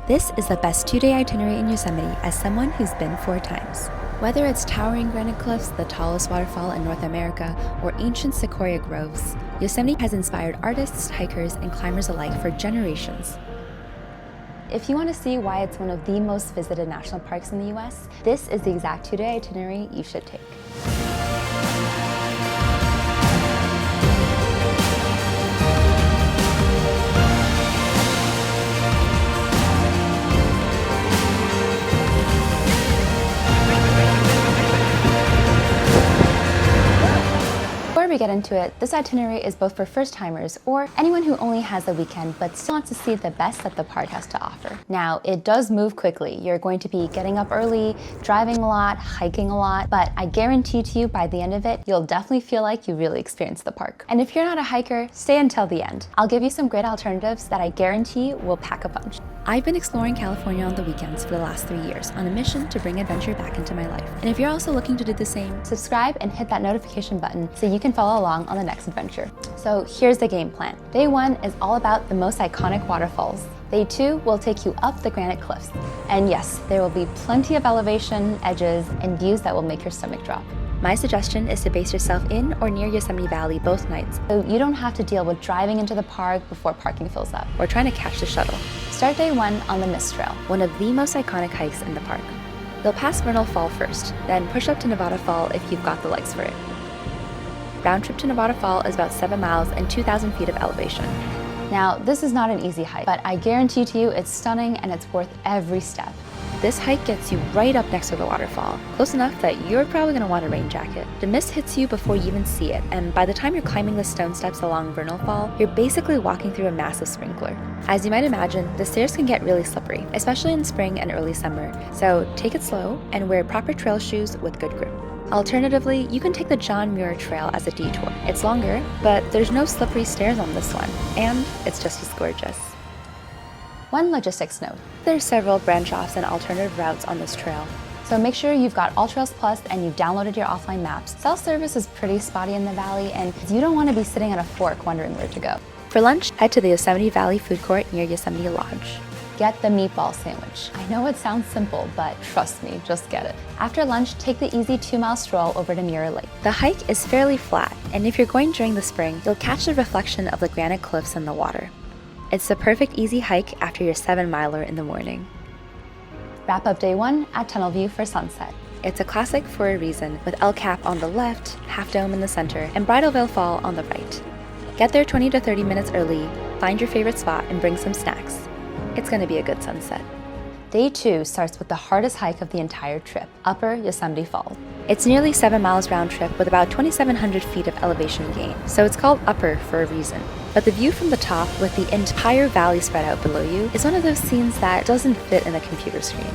This is the best 2-day itinerary in Yosemite as someone who's been 4 times. Whether it's towering granite cliffs, the tallest waterfall in North America, or ancient sequoia groves, Yosemite has inspired artists, hikers, and climbers alike for generations. If you want to see why it's one of the most visited national parks in the US, this is the exact 2-day itinerary you should take. Before we get into it, this itinerary is both for first-timers or anyone who only has a weekend but still wants to see the best that the park has to offer. Now, it does move quickly. You're going to be getting up early, driving a lot, hiking a lot, but I guarantee to you by the end of it, you'll definitely feel like you really experienced the park. And if you're not a hiker, stay until the end. I'll give you some great alternatives that I guarantee will pack a punch. I've been exploring California on the weekends for the last 3 years on a mission to bring adventure back into my life. And if you're also looking to do the same, subscribe and hit that notification button so you can follow along on the next adventure. So here's the game plan. Day 1 is all about the most iconic waterfalls. Day 2 will take you up the granite cliffs. And yes, there will be plenty of elevation, edges, and views that will make your stomach drop. My suggestion is to base yourself in or near Yosemite Valley both nights, so you don't have to deal with driving into the park before parking fills up, or trying to catch the shuttle. Start day 1 on the Mist Trail, one of the most iconic hikes in the park. You'll pass Vernal Fall first, then push up to Waterfall if you've got the legs for it. Round trip to Waterfall is about 7 miles and 2,000 feet of elevation. Now, this is not an easy hike, but I guarantee to you it's stunning and it's worth every step. This hike gets you right up next to the waterfall, close enough that you're probably going to want a rain jacket. The mist hits you before you even see it, and by the time you're climbing the stone steps along Vernal Fall, you're basically walking through a massive sprinkler. As you might imagine, the stairs can get really slippery, especially in spring and early summer, so take it slow and wear proper trail shoes with good grip. Alternatively, you can take the John Muir Trail as a detour. It's longer, but there's no slippery stairs on this one, and it's just as gorgeous. One logistics note. There's several branch-offs and alternative routes on this trail, so make sure you've got AllTrails Plus and you've downloaded your offline maps. Cell service is pretty spotty in the valley, and you don't want to be sitting at a fork wondering where to go. For lunch, head to the Yosemite Valley food court near Yosemite Lodge. Get the meatball sandwich. I know it sounds simple, but trust me, just get it. After lunch, take the easy 2-mile stroll over to Mirror Lake. The hike is fairly flat, and if you're going during the spring, you'll catch the reflection of the granite cliffs in the water. It's the perfect easy hike after your 7-miler in the morning. Wrap up day 1 at Tunnel View for sunset. It's a classic for a reason, with El Cap on the left, Half Dome in the center, and Bridal Fall on the right. Get there 20 to 30 minutes early, find your favorite spot, and bring some snacks. It's going to be a good sunset. Day 2 starts with the hardest hike of the entire trip, Upper Yosemite Fall. It's nearly 7 miles round trip with about 2,700 feet of elevation gain, so it's called Upper for a reason. But the view from the top, with the entire valley spread out below you, is one of those scenes that doesn't fit in a computer screen.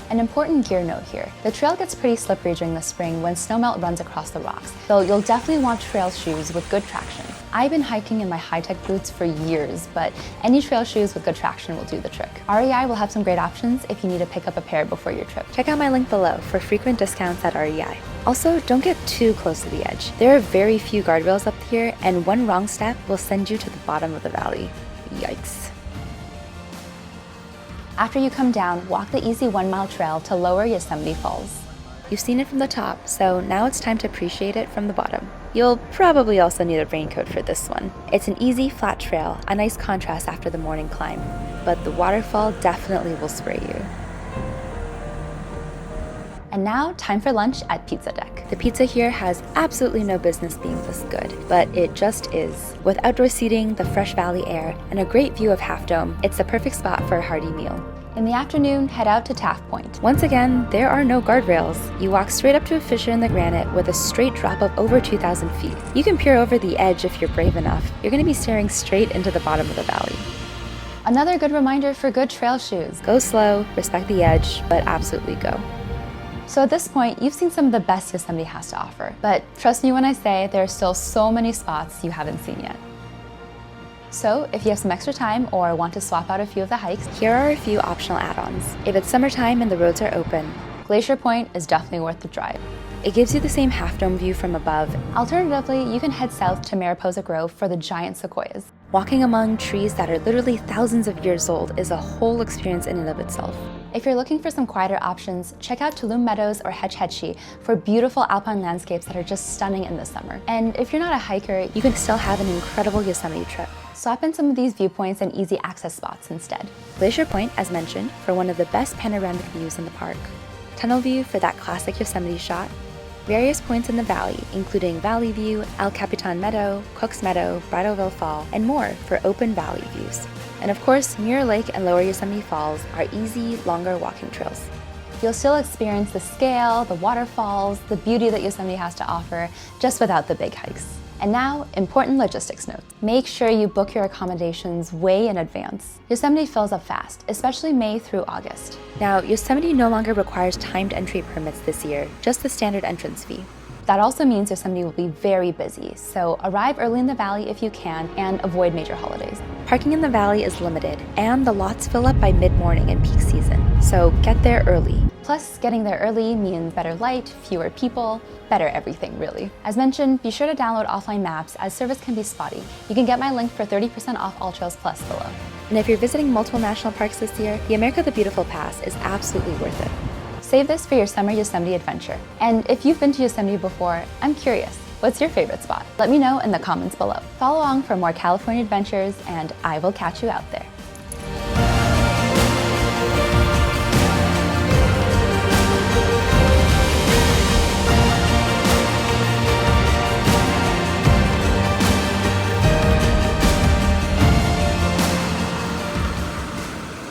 An important gear note here. The trail gets pretty slippery during the spring when snowmelt runs across the rocks, so you'll definitely want trail shoes with good traction. I've been hiking in my high-tech boots for years, but any trail shoes with good traction will do the trick. REI will have some great options if you need to pick up a pair before your trip. Check out my link below for frequent discounts at REI. Also, don't get too close to the edge. There are very few guardrails up here, and one wrong step will send you to the bottom of the valley. Yikes. After you come down, walk the easy 1-mile trail to Lower Yosemite Falls. You've seen it from the top, so now it's time to appreciate it from the bottom. You'll probably also need a raincoat for this one. It's an easy, flat trail, a nice contrast after the morning climb, but the waterfall definitely will spray you. And now, time for lunch at Pizza Deck. The pizza here has absolutely no business being this good, but it just is. With outdoor seating, the fresh valley air, and a great view of Half Dome, it's the perfect spot for a hearty meal. In the afternoon, head out to Taft Point. Once again, there are no guardrails. You walk straight up to a fissure in the granite with a straight drop of over 2,000 feet. You can peer over the edge if you're brave enough. You're going to be staring straight into the bottom of the valley. Another good reminder for good trail shoes. Go slow, respect the edge, but absolutely go. So at this point, you've seen some of the best Yosemite has to offer, but trust me when I say there are still so many spots you haven't seen yet. So if you have some extra time or want to swap out a few of the hikes, here are a few optional add-ons. If it's summertime and the roads are open, Glacier Point is definitely worth the drive. It gives you the same Half Dome view from above. Alternatively, you can head south to Mariposa Grove for the giant sequoias. Walking among trees that are literally thousands of years old is a whole experience in and of itself. If you're looking for some quieter options, check out Tulum Meadows or Hetch Hetchy for beautiful alpine landscapes that are just stunning in the summer. And if you're not a hiker, you can still have an incredible Yosemite trip. Swap in some of these viewpoints and easy access spots instead. Glacier Point, as mentioned, for one of the best panoramic views in the park. Tunnel View for that classic Yosemite shot. Various points in the valley, including Valley View, El Capitan Meadow, Cook's Meadow, Vernal Fall, and more for open valley views. And of course, Mirror Lake and Lower Yosemite Falls are easy, longer walking trails. You'll still experience the scale, the waterfalls, the beauty that Yosemite has to offer, just without the big hikes. And now, important logistics notes. Make sure you book your accommodations way in advance. Yosemite fills up fast, especially May through August. Now, Yosemite no longer requires timed entry permits this year, just the standard entrance fee. That also means Yosemite will be very busy, so arrive early in the valley if you can and avoid major holidays. Parking in the valley is limited, and the lots fill up by mid-morning in peak season, so get there early. Plus, getting there early means better light, fewer people, better everything, really. As mentioned, be sure to download offline maps as service can be spotty. You can get my link for 30% off All Trails Plus below. And if you're visiting multiple national parks this year, the America the Beautiful Pass is absolutely worth it. Save this for your summer Yosemite adventure. And if you've been to Yosemite before, I'm curious, what's your favorite spot? Let me know in the comments below. Follow along for more California adventures, and I will catch you out there.